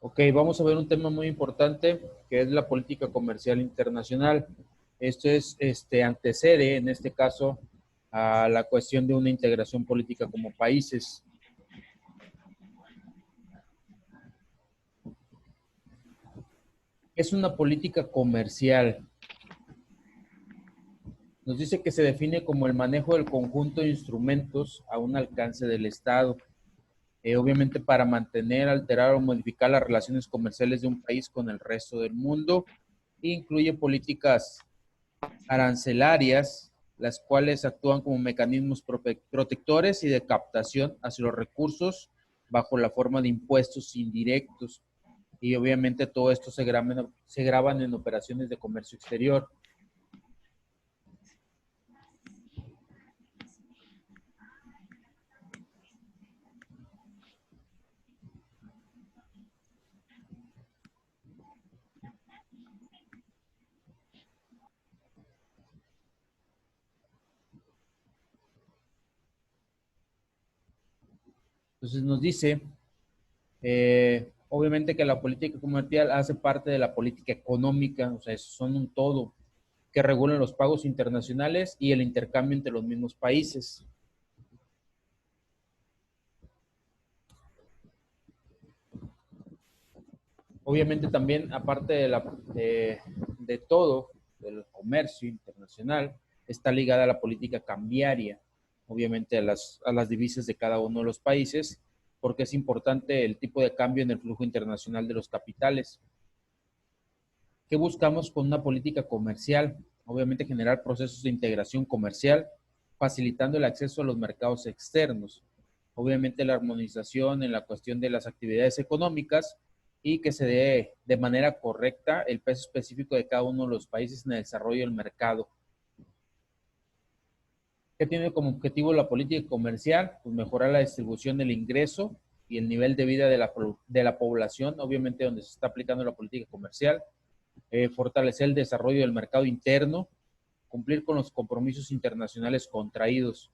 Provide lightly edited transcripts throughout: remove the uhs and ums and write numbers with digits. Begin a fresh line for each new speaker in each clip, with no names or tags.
Ok, vamos a ver un tema muy importante que es la política comercial internacional. Esto es, antecede, en este caso, a la cuestión de una integración política como países. Es una política comercial. Nos dice que se define como el manejo del conjunto de instrumentos a un alcance del Estado, obviamente para mantener, alterar o modificar las relaciones comerciales de un país con el resto del mundo. Incluye políticas arancelarias, las cuales actúan como mecanismos protectores y de captación hacia los recursos bajo la forma de impuestos indirectos. Y obviamente todo esto se graban en operaciones de comercio exterior. Entonces nos dice, obviamente que la política comercial hace parte de la política económica, o sea, son un todo que regulan los pagos internacionales y el intercambio entre los mismos países. Obviamente también, aparte de todo, del comercio internacional, está ligada a la política cambiaria, obviamente a las divisas de cada uno de los países, porque es importante el tipo de cambio en el flujo internacional de los capitales. ¿Qué buscamos con una política comercial? Obviamente generar procesos de integración comercial, facilitando el acceso a los mercados externos. Obviamente la armonización en la cuestión de las actividades económicas y que se dé de manera correcta el peso específico de cada uno de los países en el desarrollo del mercado. ¿Qué tiene como objetivo la política comercial? Pues mejorar la distribución del ingreso y el nivel de vida de la población, obviamente donde se está aplicando la política comercial, fortalecer el desarrollo del mercado interno, cumplir con los compromisos internacionales contraídos,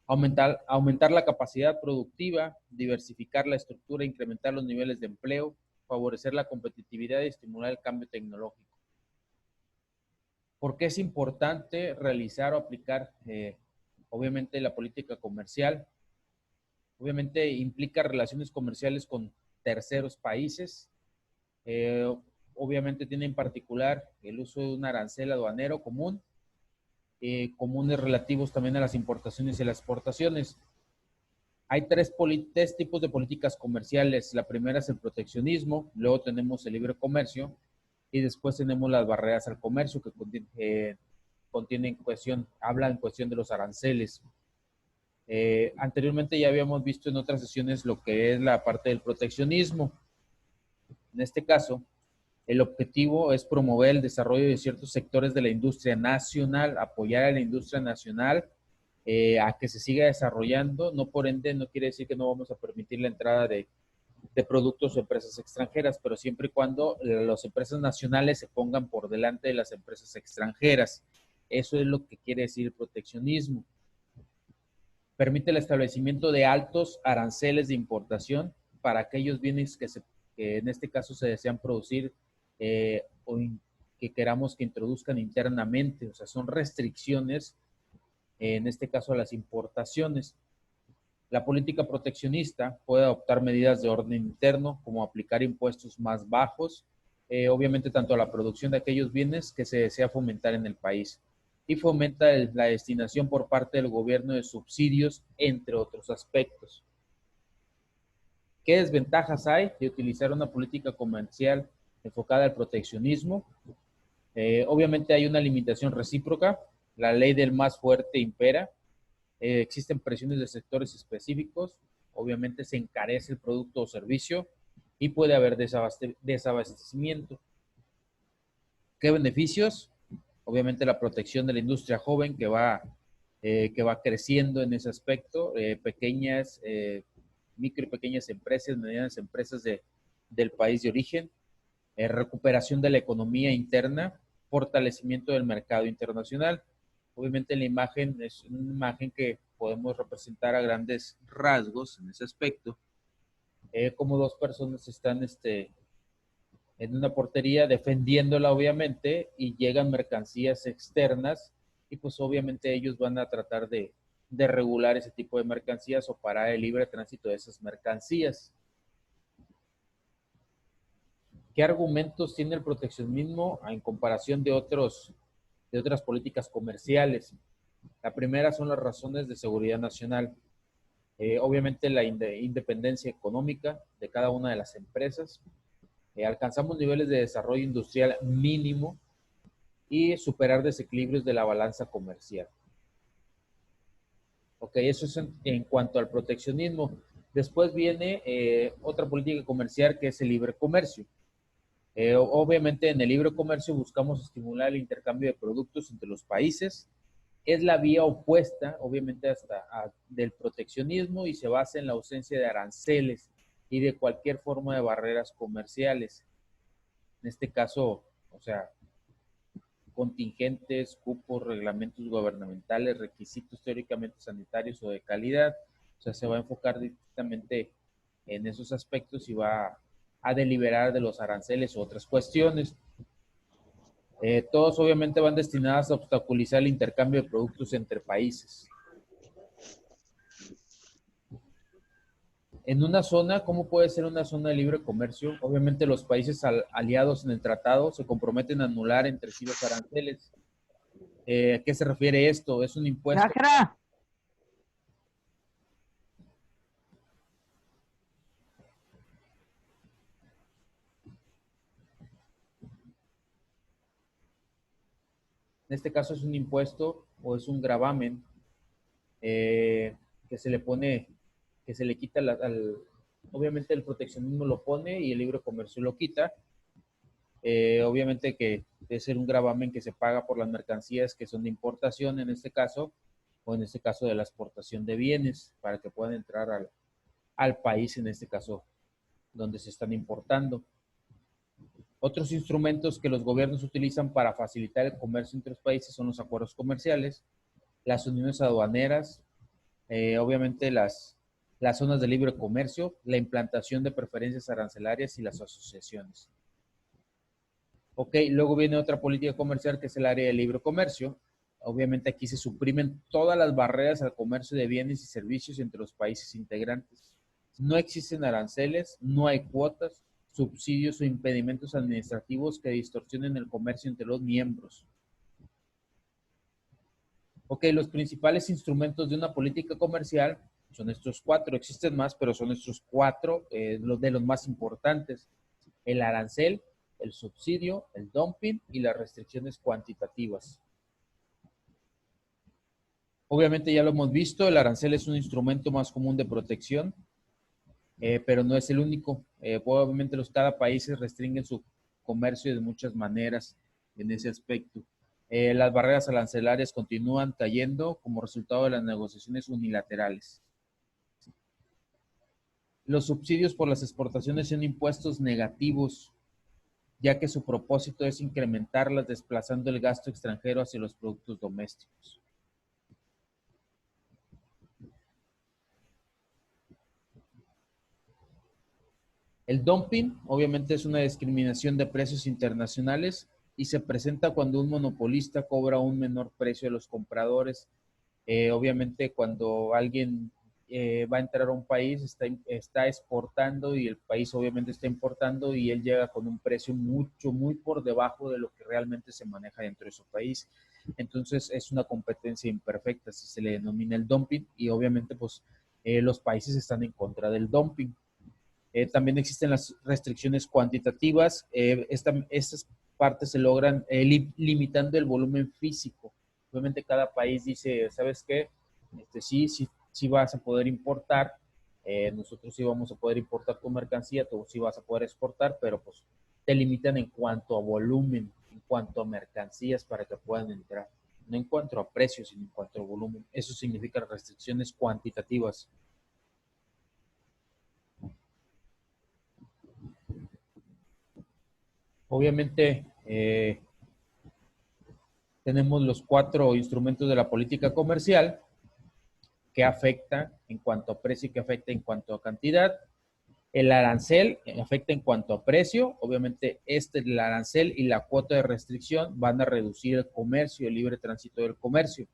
aumentar la capacidad productiva, diversificar la estructura, incrementar los niveles de empleo, favorecer la competitividad y estimular el cambio tecnológico. ¿Por qué es importante realizar o aplicar, obviamente, la política comercial? Obviamente implica relaciones comerciales con terceros países. Eh, Obviamente tiene en particular el uso de un arancel aduanero común, comunes relativos también a las importaciones y las exportaciones. Hay tres tipos de políticas comerciales. La primera es el proteccionismo, luego tenemos el libre comercio y después tenemos las barreras al comercio que contienen cuestión, habla en cuestión de los aranceles. Anteriormente ya habíamos visto en otras sesiones lo que es la parte del proteccionismo. En este caso, el objetivo es promover el desarrollo de ciertos sectores de la industria nacional, apoyar a la industria nacional a que se siga desarrollando. No por ende, no quiere decir que no vamos a permitir la entrada de productos o empresas extranjeras, pero siempre y cuando las empresas nacionales se pongan por delante de las empresas extranjeras. Eso es lo que quiere decir el proteccionismo. Permite el establecimiento de altos aranceles de importación para aquellos bienes que en este caso se desean producir o que queramos que introduzcan internamente. O sea, son restricciones, en este caso a las importaciones. La política proteccionista puede adoptar medidas de orden interno, como aplicar impuestos más bajos, obviamente tanto a la producción de aquellos bienes que se desea fomentar en el país, y fomenta la destinación por parte del gobierno de subsidios, entre otros aspectos. ¿Qué desventajas hay de utilizar una política comercial enfocada al proteccionismo? Obviamente hay una limitación recíproca, la ley del más fuerte impera, existen presiones de sectores específicos, obviamente se encarece el producto o servicio y puede haber desabastecimiento. ¿Qué beneficios? Obviamente la protección de la industria joven que va creciendo en ese aspecto, pequeñas, micro y pequeñas empresas, medianas empresas del país de origen, recuperación de la economía interna, fortalecimiento del mercado internacional. Obviamente la imagen es una imagen que podemos representar a grandes rasgos en ese aspecto. como dos personas están en una portería defendiéndola, obviamente, y llegan mercancías externas y pues obviamente ellos van a tratar de regular ese tipo de mercancías o parar el libre tránsito de esas mercancías. ¿Qué argumentos tiene el proteccionismo en comparación de otras políticas comerciales? La primera son las razones de seguridad nacional. Obviamente la independencia económica de cada una de las empresas. Alcanzamos niveles de desarrollo industrial mínimo y superar desequilibrios de la balanza comercial. Ok, eso es en cuanto al proteccionismo. Después viene otra política comercial que es el libre comercio. Obviamente en el libre comercio buscamos estimular el intercambio de productos entre los países. Es la vía opuesta, obviamente, del proteccionismo y se basa en la ausencia de aranceles y de cualquier forma de barreras comerciales. En este caso, o sea, contingentes, cupos, reglamentos gubernamentales, requisitos teóricamente sanitarios o de calidad. O sea, se va a enfocar directamente en esos aspectos y va a deliberar de los aranceles u otras cuestiones. Todos obviamente van destinados a obstaculizar el intercambio de productos entre países. En una zona, ¿cómo puede ser una zona de libre comercio? Obviamente los países aliados en el tratado se comprometen a anular entre sí los aranceles. ¿A qué se refiere esto? Es un impuesto.
Nájera.
En este caso es un impuesto o es un gravamen que se le pone, que se le quita obviamente el proteccionismo lo pone y el libre comercio lo quita. Obviamente que debe ser un gravamen que se paga por las mercancías que son de importación en este caso, o en este caso de la exportación de bienes para que puedan entrar al país, en este caso donde se están importando. Otros instrumentos que los gobiernos utilizan para facilitar el comercio entre los países son los acuerdos comerciales, las uniones aduaneras, obviamente las zonas de libre comercio, la implantación de preferencias arancelarias y las asociaciones. Ok, luego viene otra política comercial que es el área de libre comercio. Obviamente aquí se suprimen todas las barreras al comercio de bienes y servicios entre los países integrantes. No existen aranceles, no hay cuotas, subsidios o impedimentos administrativos que distorsionen el comercio entre los miembros. Ok, los principales instrumentos de una política comercial son estos cuatro. Existen más, pero son estos cuatro los de los más importantes. El arancel, el subsidio, el dumping y las restricciones cuantitativas. Obviamente ya lo hemos visto, el arancel es un instrumento más común de protección, pero no es el único. Obviamente cada país restringe su comercio de muchas maneras en ese aspecto. Las barreras arancelarias continúan cayendo como resultado de las negociaciones unilaterales. Los subsidios por las exportaciones son impuestos negativos, ya que su propósito es incrementarlas desplazando el gasto extranjero hacia los productos domésticos. El dumping, obviamente, es una discriminación de precios internacionales y se presenta cuando un monopolista cobra un menor precio a los compradores. Obviamente, cuando alguien va a entrar a un país, está exportando y el país obviamente está importando y él llega con un precio muy por debajo de lo que realmente se maneja dentro de su país. Entonces, es una competencia imperfecta, así se le denomina el dumping y obviamente, pues, los países están en contra del dumping. También existen las restricciones cuantitativas. Estas partes se logran limitando el volumen físico. Obviamente cada país dice, ¿sabes qué? Sí vas a poder importar. Nosotros sí vamos a poder importar tu mercancía, tú sí vas a poder exportar, pero pues te limitan en cuanto a volumen, en cuanto a mercancías para que puedan entrar. No en cuanto a precios, sino en cuanto a volumen. Eso significa restricciones cuantitativas. Obviamente, tenemos los cuatro instrumentos de la política comercial que afecta en cuanto a precio y que afecta en cuanto a cantidad. El arancel afecta en cuanto a precio. Obviamente, el arancel y la cuota de restricción van a reducir el comercio, el libre tránsito del comercio.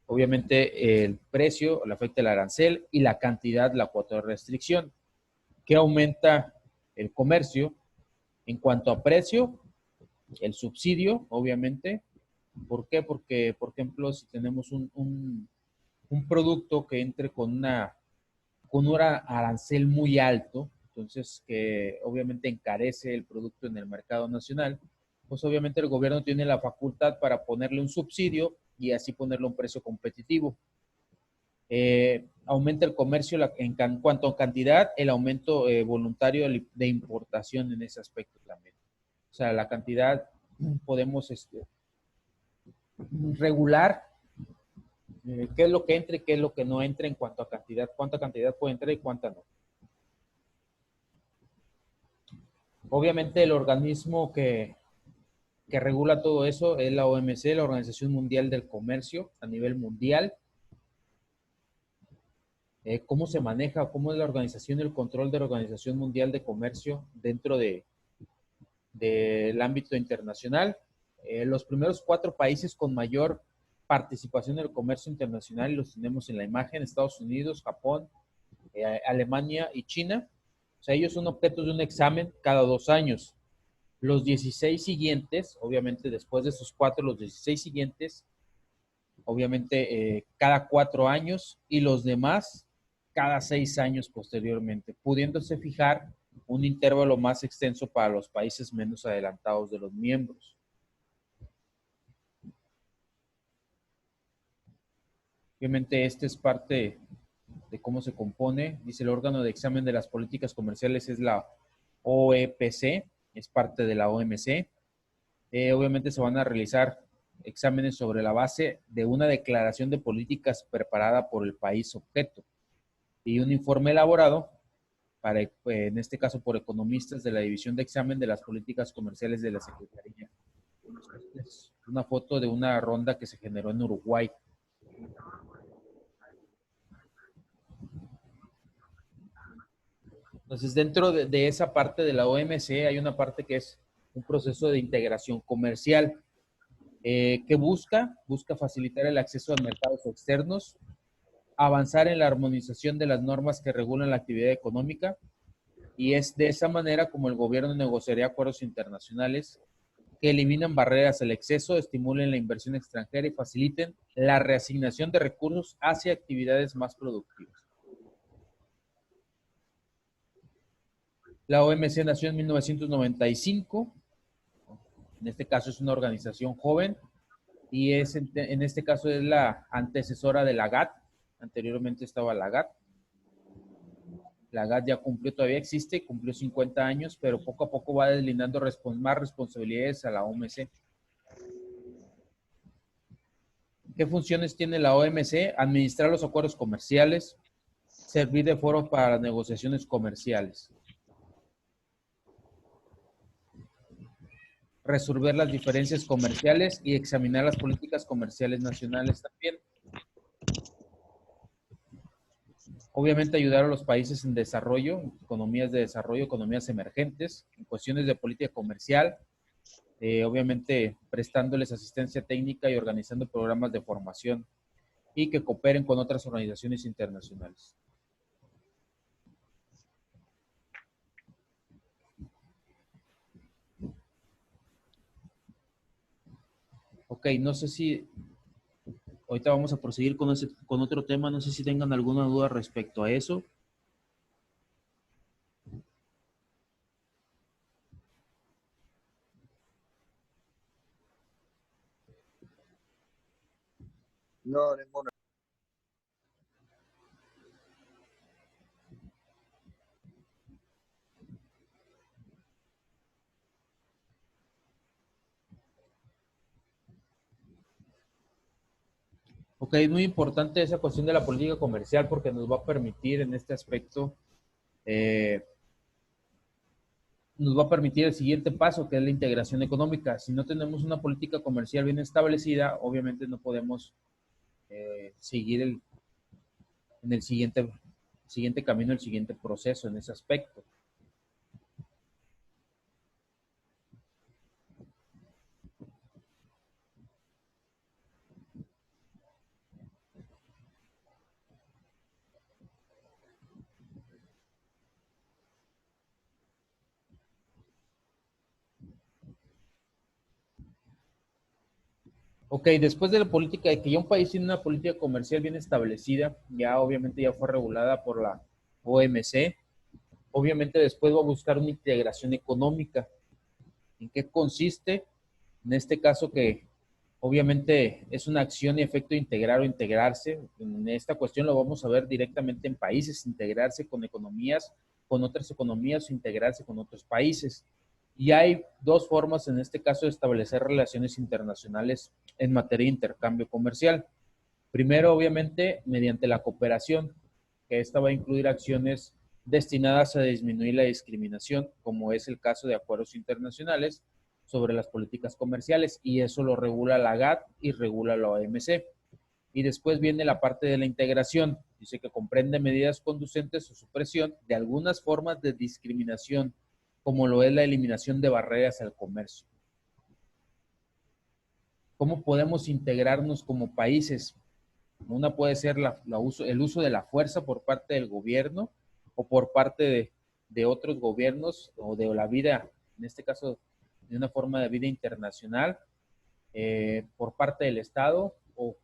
Obviamente, el precio le afecta el arancel y la cantidad, la cuota de restricción. ¿Qué aumenta el comercio? En cuanto a precio, el subsidio, obviamente. ¿Por qué? Porque, por ejemplo, si tenemos un producto que entre con un arancel muy alto, entonces que obviamente encarece el producto en el mercado nacional, pues obviamente el gobierno tiene la facultad para ponerle un subsidio y así ponerle un precio competitivo. Aumenta el comercio en cuanto a cantidad, el aumento voluntario de importación en ese aspecto también. O sea, la cantidad podemos regular qué es lo que entra y qué es lo que no entra en cuanto a cantidad, cuánta cantidad puede entrar y cuánta no. Obviamente el organismo que regula todo eso es la OMC, la Organización Mundial del Comercio, a nivel mundial. ¿Cómo se maneja, cómo es la organización y el control de la Organización Mundial de Comercio dentro del ámbito internacional? Los primeros 4 países con mayor participación en el comercio internacional, los tenemos en la imagen: Estados Unidos, Japón, Alemania y China. O sea, ellos son objetos de un examen cada 2 años. Los 16 siguientes, obviamente después de esos 4, los 16 siguientes, obviamente cada 4 años, y los demás cada 6 años posteriormente, pudiéndose fijar un intervalo más extenso para los países menos adelantados de los miembros. Obviamente este es parte de cómo se compone. Dice: el órgano de examen de las políticas comerciales es la OEPC, es parte de la OMC. Obviamente se van a realizar exámenes sobre la base de una declaración de políticas preparada por el país objeto y un informe elaborado en este caso por economistas de la División de Examen de las Políticas Comerciales de la Secretaría. Es una foto de una ronda que se generó en Uruguay. Entonces, dentro de esa parte de la OMC hay una parte que es un proceso de integración comercial. ¿Qué busca? Busca facilitar el acceso a mercados externos, avanzar en la armonización de las normas que regulan la actividad económica, y es de esa manera como el gobierno negociaría acuerdos internacionales que eliminan barreras al exceso, estimulen la inversión extranjera y faciliten la reasignación de recursos hacia actividades más productivas. La OMC nació en 1995. En este caso es una organización joven y en este caso es la antecesora de la GATT. Anteriormente estaba la GATT. La GATT ya cumplió, todavía existe, cumplió 50 años, pero poco a poco va deslindando más responsabilidades a la OMC. ¿Qué funciones tiene la OMC? Administrar los acuerdos comerciales, servir de foro para las negociaciones comerciales, resolver las diferencias comerciales y examinar las políticas comerciales nacionales también. Obviamente ayudar a los países en desarrollo, economías de desarrollo, economías emergentes, en cuestiones de política comercial, obviamente prestándoles asistencia técnica y organizando programas de formación y que cooperen con otras organizaciones internacionales. Ok, no sé si ahorita vamos a proseguir con otro tema, no sé si tengan alguna duda respecto a eso.
No, ninguna.
Ok, es muy importante esa cuestión de la política comercial porque nos va a permitir en este aspecto, nos va a permitir el siguiente paso, que es la integración económica. Si no tenemos una política comercial bien establecida, obviamente no podemos seguir en el siguiente siguiente camino, el siguiente proceso en ese aspecto. Ok, después de la política, de que ya un país tiene una política comercial bien establecida, ya obviamente ya fue regulada por la OMC, obviamente después va a buscar una integración económica. ¿En qué consiste? En este caso que obviamente es una acción y efecto de integrar o integrarse. En esta cuestión lo vamos a ver directamente en países, integrarse con economías, con otras economías o integrarse con otros países. Y hay dos formas en este caso de establecer relaciones internacionales en materia de intercambio comercial. Primero, obviamente, mediante la cooperación, que esta va a incluir acciones destinadas a disminuir la discriminación, como es el caso de acuerdos internacionales sobre las políticas comerciales, y eso lo regula la GATT y regula la OMC. Y después viene la parte de la integración, dice que comprende medidas conducentes o supresión de algunas formas de discriminación, como lo es la eliminación de barreras al comercio. ¿Cómo podemos integrarnos como países? Una puede ser el uso de la fuerza por parte del gobierno o por parte de otros gobiernos o de la vida, en este caso, de una forma de vida internacional, por parte del Estado o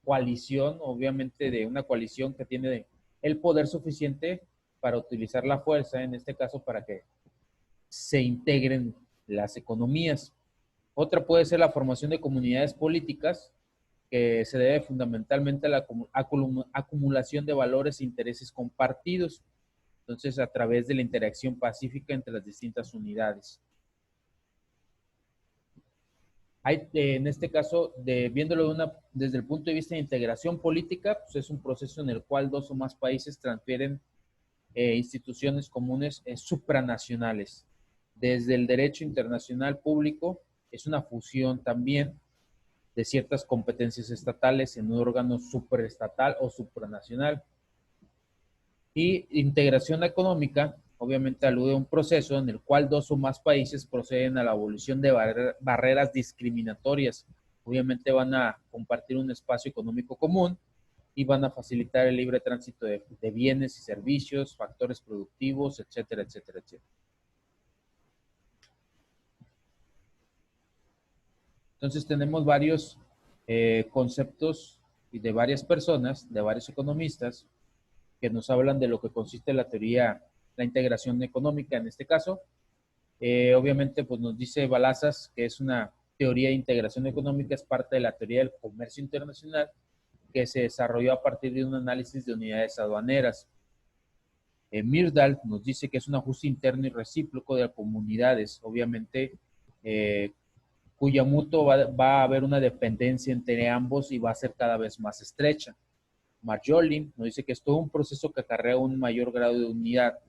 coalición, obviamente de una coalición que tiene el poder suficiente para utilizar la fuerza, en este caso, para que se integren las economías. Otra puede ser la formación de comunidades políticas, que se debe fundamentalmente a la acumulación de valores e intereses compartidos, entonces a través de la interacción pacífica entre las distintas unidades. Hay, en este caso, viéndolo desde el punto de vista de integración política, pues es un proceso en el cual dos o más países transfieren instituciones comunes supranacionales. Desde el derecho internacional público, es una fusión también de ciertas competencias estatales en un órgano superestatal o supranacional. Y integración económica, obviamente alude a un proceso en el cual dos o más países proceden a la abolición de barreras discriminatorias. Obviamente van a compartir un espacio económico común y van a facilitar el libre tránsito de bienes y servicios, factores productivos, etcétera, etcétera, etcétera. Entonces tenemos varios conceptos de varias personas, de varios economistas, que nos hablan de lo que consiste la teoría, la integración económica en este caso. Obviamente, pues nos dice Balazas que es una teoría de integración económica, es parte de la teoría del comercio internacional que se desarrolló a partir de un análisis de unidades aduaneras. Myrdal nos dice que es un ajuste interno y recíproco de las comunidades, obviamente, cuya mutuo va a haber una dependencia entre ambos y va a ser cada vez más estrecha. Marjolin nos dice que es todo un proceso que acarrea un mayor grado de unidad.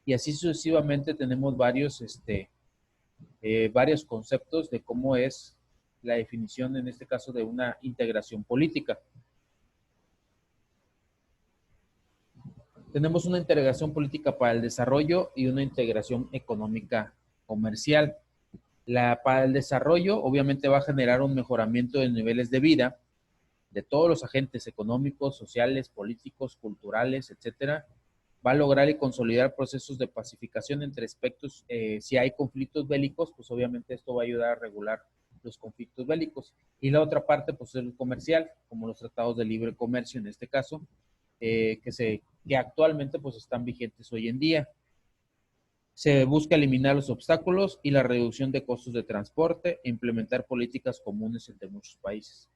Y así sucesivamente tenemos varios conceptos de cómo es la definición, en este caso, de una integración política. Tenemos una integración política para el desarrollo y una integración económica comercial. Para el desarrollo, obviamente, va a generar un mejoramiento de niveles de vida de todos los agentes económicos, sociales, políticos, culturales, etcétera. Va a lograr y consolidar procesos de pacificación entre aspectos. Si hay conflictos bélicos, pues obviamente esto va a ayudar a regular los conflictos bélicos. Y la otra parte, pues es el comercial, como los tratados de libre comercio en este caso, que actualmente pues están vigentes hoy en día. Se busca eliminar los obstáculos y la reducción de costos de transporte e implementar políticas comunes entre muchos países.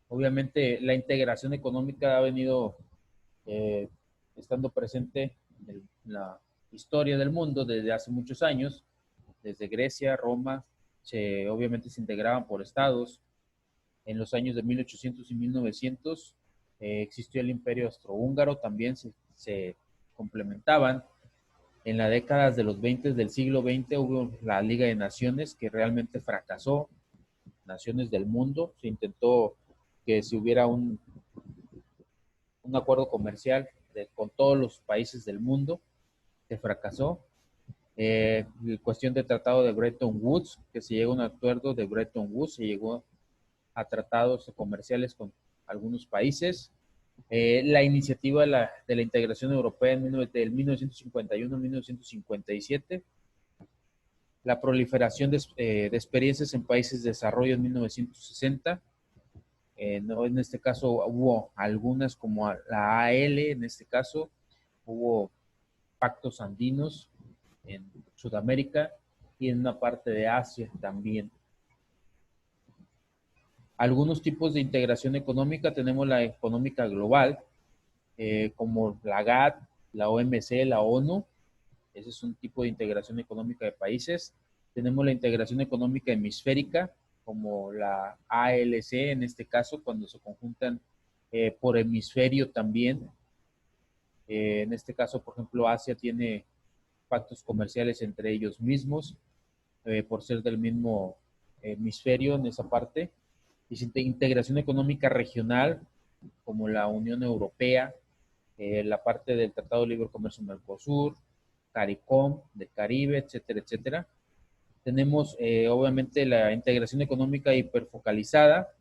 Obviamente la integración económica ha venido estando presente en la historia del mundo desde hace muchos años, desde Grecia, Roma, obviamente se integraban por estados. En los años de 1800 y 1900 existió el Imperio Austrohúngaro, también se complementaban. En las décadas de los 20 del siglo XX hubo la Liga de Naciones que realmente fracasó, naciones del mundo, se intentó que si hubiera un acuerdo comercial con todos los países del mundo, se fracasó. Cuestión del tratado de Bretton Woods, que se llegó a un acuerdo de Bretton Woods, se llegó a tratados comerciales con algunos países. La iniciativa de la integración europea del 1951 al 1957, la proliferación de experiencias en países de desarrollo en 1960. No, en este caso hubo algunas como la AL, en este caso hubo pactos andinos en Sudamérica y en una parte de Asia también. Algunos tipos de integración económica, tenemos la económica global, como la GATT, la OMC, la ONU. Ese es un tipo de integración económica de países. Tenemos la integración económica hemisférica, como la ALC, en este caso, cuando se conjuntan por hemisferio también. En este caso, por ejemplo, Asia tiene pactos comerciales entre ellos mismos, por ser del mismo hemisferio en esa parte. Y integración económica regional, como la Unión Europea, la parte del Tratado de Libre Comercio Mercosur, CARICOM, del Caribe, etcétera, etcétera. Tenemos, obviamente, la integración económica hiperfocalizada,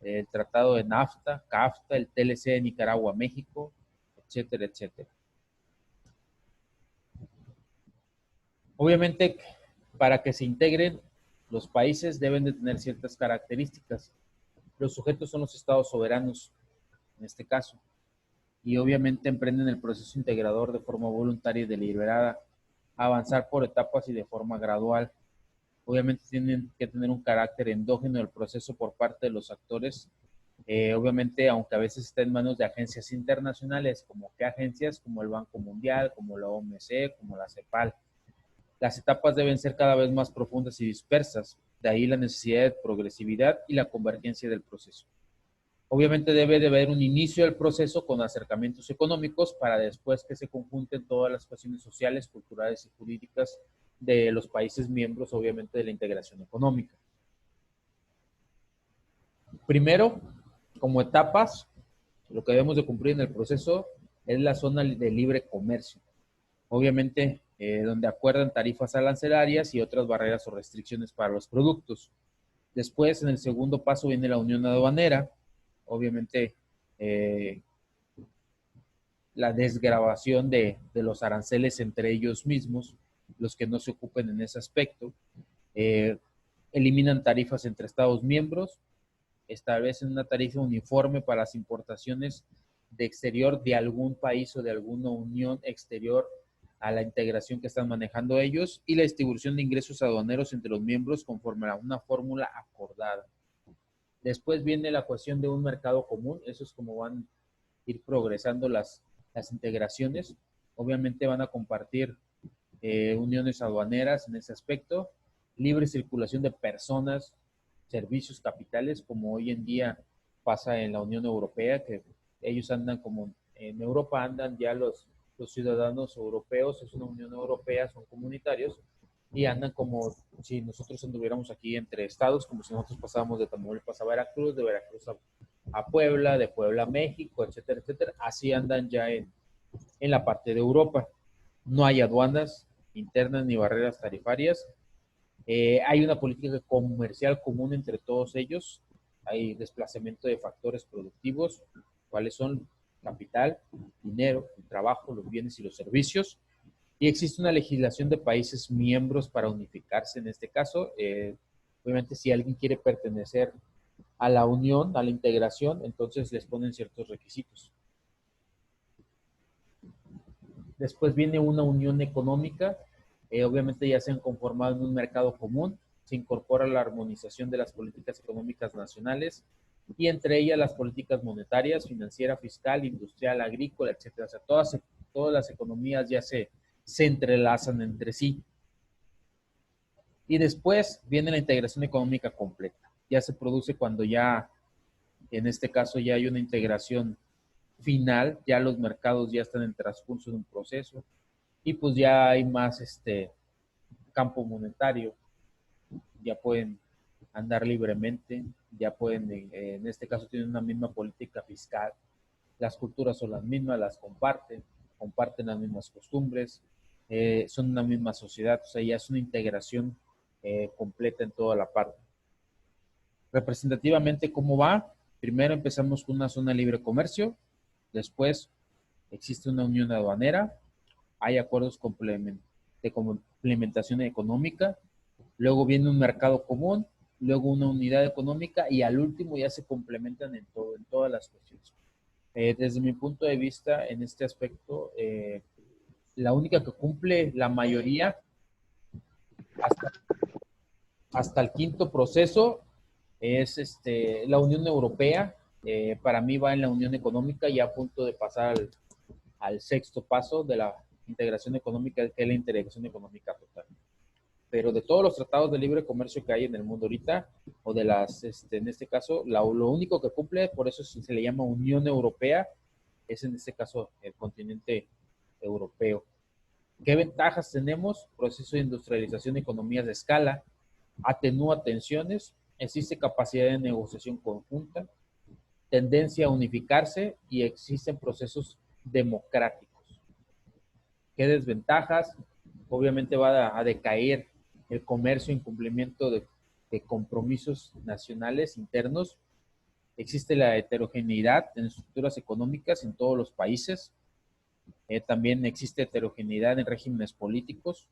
el Tratado de NAFTA, CAFTA, el TLC de Nicaragua, México, etcétera, etcétera. Obviamente, para que se integren, los países deben de tener ciertas características. Los sujetos son los estados soberanos, en este caso, y obviamente emprenden el proceso integrador de forma voluntaria y deliberada, avanzar por etapas y de forma gradual. Obviamente tienen que tener un carácter endógeno del proceso por parte de los actores. Obviamente, aunque a veces está en manos de agencias internacionales, como qué agencias, como el Banco Mundial, como la OMC, como la CEPAL. Las etapas deben ser cada vez más profundas y dispersas, de ahí la necesidad de progresividad y la convergencia del proceso. Obviamente debe de haber un inicio del proceso con acercamientos económicos para después que se conjunten todas las cuestiones sociales, culturales y jurídicas de los países miembros, obviamente, de la integración económica. Primero, como etapas, lo que debemos de cumplir en el proceso es la zona de libre comercio. Obviamente, donde acuerdan tarifas arancelarias y otras barreras o restricciones para los productos. Después, en el segundo paso, viene la unión aduanera. Obviamente, la desgravación de los aranceles entre ellos mismos, los que no se ocupen en ese aspecto. Eliminan tarifas entre Estados miembros, establecen una tarifa uniforme para las importaciones de exterior de algún país o de alguna unión exterior a la integración que están manejando ellos, y la distribución de ingresos aduaneros entre los miembros conforme a una fórmula acordada. Después viene la cuestión de un mercado común. Eso es como van a ir progresando las integraciones. Obviamente van a compartir uniones aduaneras en ese aspecto, libre circulación de personas, servicios, capitales, como hoy en día pasa en la Unión Europea, que ellos andan como en Europa andan ya los ciudadanos europeos, es una Unión Europea, son comunitarios, y andan como si nosotros anduviéramos aquí entre estados, como si nosotros pasáramos de Tamaulipas a Veracruz, de Veracruz a Puebla, de Puebla a México, etcétera, etcétera. Así andan ya en la parte de Europa. No hay aduanas internas ni barreras tarifarias. Hay una política comercial común entre todos ellos. Hay desplazamiento de factores productivos, cuáles son capital, dinero, el trabajo, los bienes y los servicios. Y existe una legislación de países miembros para unificarse en este caso. Obviamente, si alguien quiere pertenecer a la unión, a la integración, entonces les ponen ciertos requisitos. Después viene una unión económica. Obviamente ya se han conformado en un mercado común, se incorpora la armonización de las políticas económicas nacionales y entre ellas las políticas monetarias, financiera, fiscal, industrial, agrícola, etcétera. O sea, todas las economías ya se entrelazan entre sí. Y después viene la integración económica completa. Ya se produce cuando ya, en este caso, ya hay una integración final, ya los mercados ya están en transcurso de un proceso y pues ya hay más campo monetario, ya pueden andar libremente, ya pueden, en este caso tienen una misma política fiscal, las culturas son las mismas, las comparten las mismas costumbres, son una misma sociedad, o sea, ya es una integración completa en toda la parte. Representativamente, ¿cómo va? Primero empezamos con una zona de libre comercio, después existe una unión aduanera, hay acuerdos de complementación económica, luego viene un mercado común, luego una unidad económica y al último ya se complementan en todas las cuestiones. Desde mi punto de vista, en este aspecto, la única que cumple la mayoría hasta, hasta el quinto proceso es la Unión Europea. Para mí va en la Unión Económica y a punto de pasar al sexto paso de la integración económica, que es la integración económica total. Pero de todos los tratados de libre comercio que hay en el mundo ahorita, o de en este caso, lo único que cumple, por eso se le llama Unión Europea, es en este caso el continente europeo. ¿Qué ventajas tenemos? Proceso de industrialización, economías de escala, atenúa tensiones, existe capacidad de negociación conjunta, tendencia a unificarse y existen procesos democráticos. ¿Qué desventajas? Obviamente va a decaer el comercio, incumplimiento de compromisos nacionales internos. Existe la heterogeneidad en estructuras económicas en todos los países. También existe heterogeneidad en regímenes políticos.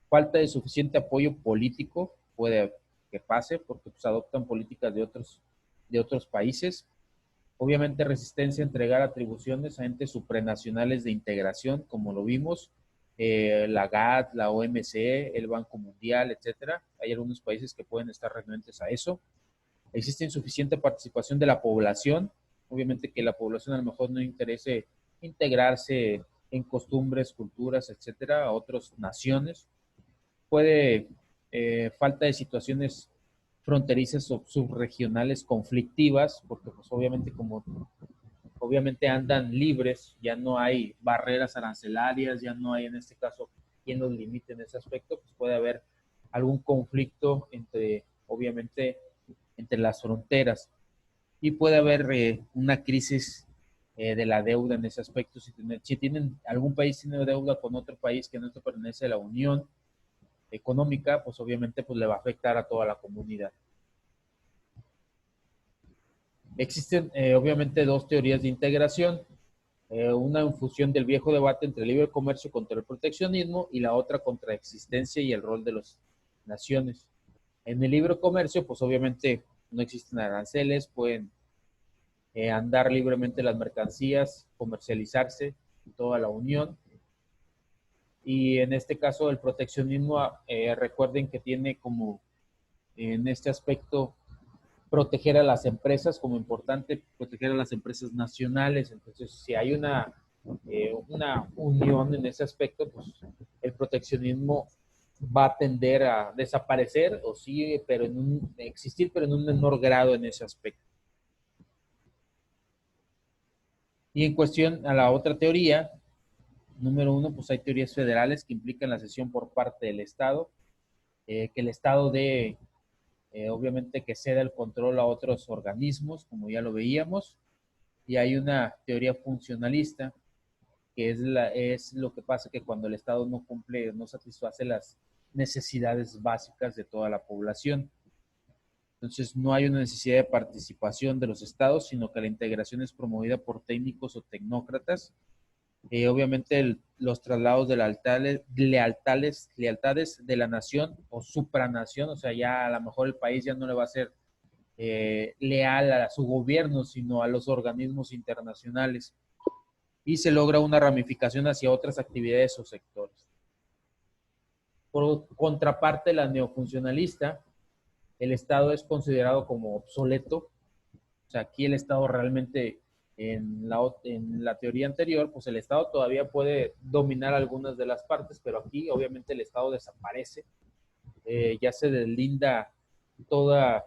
Falta de suficiente apoyo político puede que pase porque pues, adoptan políticas de otros países. Obviamente resistencia a entregar atribuciones a entes supranacionales de integración, como lo vimos, la GATT, la OMC, el Banco Mundial, etcétera. Hay algunos países que pueden estar renuentes a eso. Existe insuficiente participación de la población. Obviamente que la población a lo mejor no interese integrarse en costumbres, culturas, etcétera, a otras naciones. Puede falta de situaciones fronterizas o subregionales conflictivas, porque pues obviamente como obviamente andan libres, ya no hay barreras arancelarias, ya no hay en este caso quien los limite en ese aspecto, pues puede haber algún conflicto entre, obviamente, entre las fronteras y puede haber una crisis de la deuda en ese aspecto. Si tienen algún país tiene deuda con otro país que no pertenece a la Unión Económica, pues obviamente pues le va a afectar a toda la comunidad. Existen obviamente dos teorías de integración, una fusión del viejo debate entre el libre comercio contra el proteccionismo y la otra contra la existencia y el rol de las naciones. En el libre comercio, pues obviamente no existen aranceles, pueden andar libremente las mercancías, comercializarse en toda la Unión. Y en este caso el proteccionismo, recuerden que tiene como en este aspecto proteger a las empresas, como importante proteger a las empresas nacionales. Entonces, si hay una unión en ese aspecto, pues el proteccionismo va a tender a desaparecer o sí, pero existir, pero en un menor grado en ese aspecto. Y en cuestión a la otra teoría, número uno, pues hay teorías federales que implican la cesión por parte del Estado, que el Estado dé obviamente que ceda el control a otros organismos, como ya lo veíamos, y hay una teoría funcionalista, que es lo que pasa que cuando el Estado no cumple, no satisface las necesidades básicas de toda la población. Entonces, no hay una necesidad de participación de los estados, sino que la integración es promovida por técnicos o tecnócratas. Obviamente, los traslados de lealtades de la nación o supranación, o sea, ya a lo mejor el país ya no le va a ser leal a su gobierno, sino a los organismos internacionales. Y se logra una ramificación hacia otras actividades o sectores. Por contraparte, la neofuncionalista, el Estado es considerado como obsoleto. O sea, aquí el Estado realmente, en la teoría anterior, pues el Estado todavía puede dominar algunas de las partes, pero aquí obviamente el Estado desaparece. Ya se deslinda toda,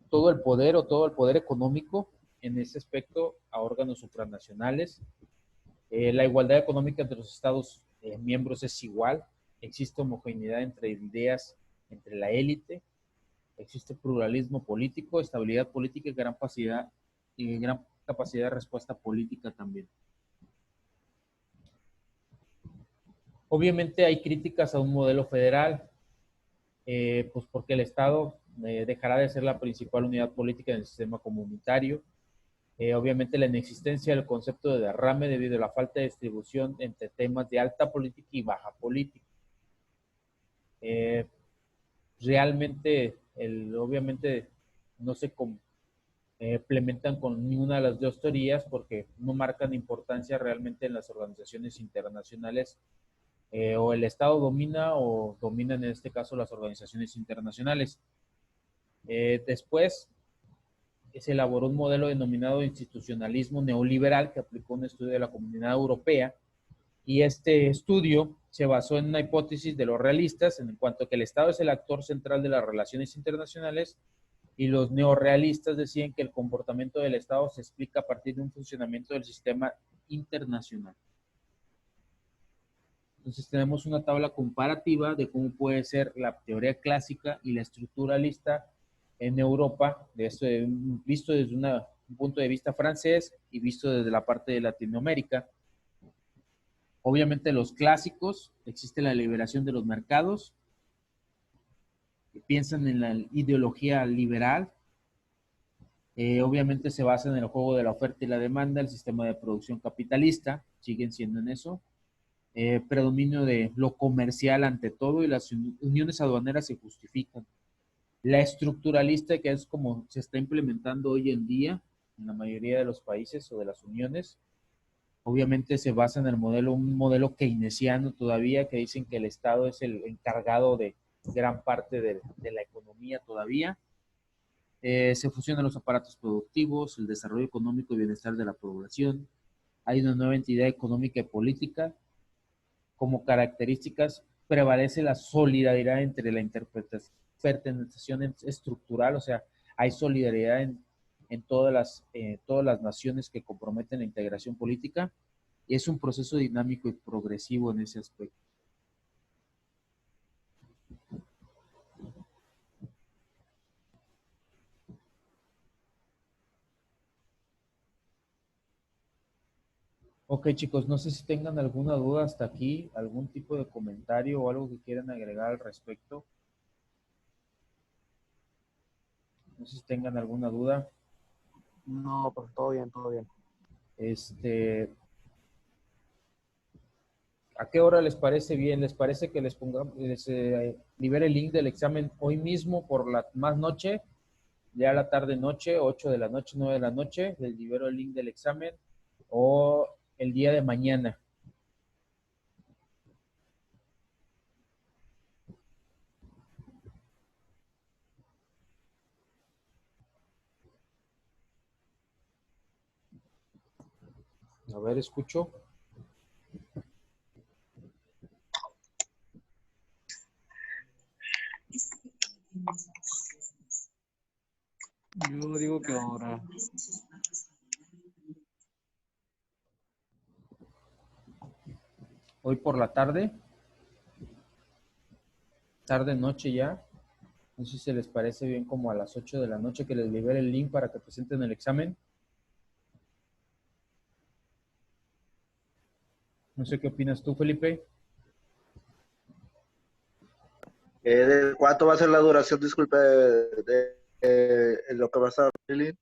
todo el poder o todo el poder económico en ese aspecto a órganos supranacionales. La igualdad económica entre los Estados miembros es igual. Existe homogeneidad entre ideas, entre la élite. Existe pluralismo político, estabilidad política y gran capacidad de respuesta política también. Obviamente hay críticas a un modelo federal, pues porque el Estado dejará de ser la principal unidad política en el sistema comunitario. Obviamente la inexistencia del concepto de derrame debido a la falta de distribución entre temas de alta política y baja política. Realmente, obviamente, no se complementan con ninguna de las dos teorías porque no marcan importancia realmente en las organizaciones internacionales. O el Estado domina o dominan en este caso las organizaciones internacionales. Después se elaboró un modelo denominado institucionalismo neoliberal que aplicó un estudio de la Comunidad Europea, y este estudio se basó en una hipótesis de los realistas en cuanto a que el Estado es el actor central de las relaciones internacionales, y los neorrealistas decían que el comportamiento del Estado se explica a partir de un funcionamiento del sistema internacional. Entonces tenemos una tabla comparativa de cómo puede ser la teoría clásica y la estructuralista en Europa, de esto, visto desde un punto de vista francés y visto desde la parte de Latinoamérica. Obviamente los clásicos, existe la liberación de los mercados, que piensan en la ideología liberal, obviamente se basa en el juego de la oferta y la demanda, el sistema de producción capitalista, siguen siendo en eso. Predominio de lo comercial ante todo, y las uniones aduaneras se justifican. La estructuralista, que es como se está implementando hoy en día en la mayoría de los países o de las uniones, obviamente se basa en el modelo, un modelo keynesiano todavía, que dicen que el Estado es el encargado de gran parte de la economía todavía. Se fusionan los aparatos productivos, el desarrollo económico y bienestar de la población. Hay una nueva entidad económica y política. Como características prevalece la solidaridad entre la interpretación estructural, o sea, hay solidaridad en todas las naciones que comprometen la integración política, y es un proceso dinámico y progresivo en ese aspecto. Ok, chicos, no sé si tengan alguna duda hasta aquí, algún tipo de comentario o algo que quieran agregar al respecto. No sé si tengan alguna duda.
No, pues todo bien, todo bien.
¿A qué hora les parece bien? ¿Les parece que les libere el link del examen hoy mismo por la más noche? Ya la tarde noche, 8 de la noche, 9 de la noche, les libero el link del examen, o el día de mañana. A ver, escucho.
Yo digo que ahora.
Hoy por la tarde, tarde, noche ya. No sé si les parece bien como a las 8 de la noche que les libere el link para que presenten el examen. No sé qué opinas tú, Felipe.
¿De cuánto va a ser la duración, disculpe, lo que va a estar Lili?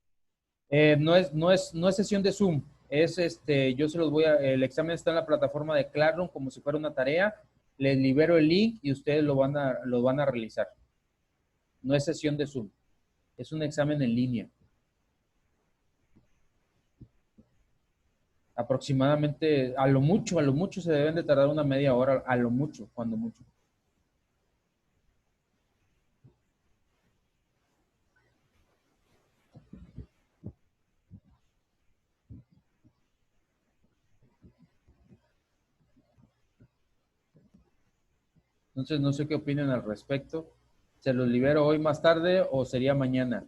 No es sesión de Zoom. Yo se los el examen está en la plataforma de Classroom como si fuera una tarea. Les libero el link y ustedes lo van a realizar. No es sesión de Zoom. Es un examen en línea. Aproximadamente, a lo mucho se deben de tardar una media hora, a lo mucho, cuando mucho. Entonces, no sé qué opinan al respecto. ¿Se los libero hoy más tarde o sería mañana?